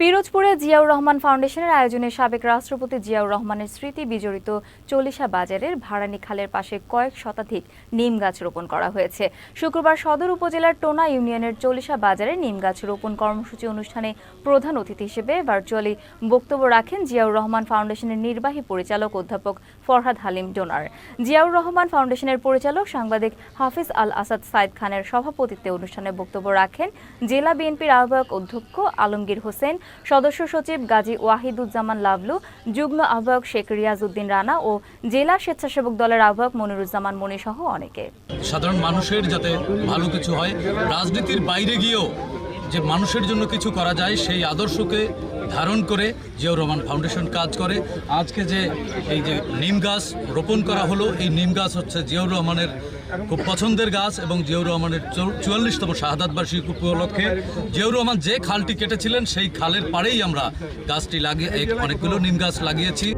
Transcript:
পিরোজপুরে জিয়াউর রহমান ফাউন্ডেশনের আয়োজনে সাবেক রাষ্ট্রপতি জিয়াউর রহমানের স্মৃতি বিজড়িত চল্লিশা বাজারের ভাড়ানী খালের পাশে কয়েক শতাধিক নিম গাছ রোপণ করা হয়েছে। শুক্রবার সদর উপজেলার টোনা ইউনিয়নের চল্লিশা বাজারে নিম গাছ রোপণ কর্মসূচি অনুষ্ঠানে প্রধান অতিথি হিসেবে ভার্চুয়ালি বক্তব্য রাখেন জিয়াউর রহমান ফাউন্ডেশনের নির্বাহী পরিচালক অধ্যাপক ফরহাদ হালিম ডোনার। জিয়াউর রহমান ফাউন্ডেশনের পরিচালক সাংবাদিক হাফিজ আল আসাদ সাইদ খানের সভাপতিত্বে অনুষ্ঠানে বক্তব্য রাখেন জেলা বিএনপির আহ্বায়ক অধ্যক্ষ আলমগীর হোসেন, সদস্য সচিব গাজী ওয়াহিদুজ্জামান লাভলু, যুগ্ম আহ্বায়ক শেখ রিয়াজউদ্দিন রানা ও জেলা স্বেচ্ছাসেবক দলের আহ্বায়ক মনিরুজ্জামান মনি সহ অনেকে। সাধারণ মানুষের যাতে ভালো কিছু হয়, রাজনীতির বাইরে গিয়েও যে মানুষের জন্য কিছু করা যায় সেই আদর্শকে ধারণ করে জিয়াউর রহমান ফাউন্ডেশন কাজ করে। আজকে যে এই যে নিম গাছ রোপণ করা হলো, এই নিম গাছ হচ্ছে জিয়াউর রহমানের খুব পছন্দের গাছ এবং জিয়াউর রহমানের ৪৪তম শাহাদাত বার্ষিকী উপলক্ষে জিয়াউর রহমান যে খালটি কেটেছিলেন সেই খালের পাড়েই আমরা গাছটি লাগিয়ে অনেকগুলো নিম গাছ লাগিয়েছি।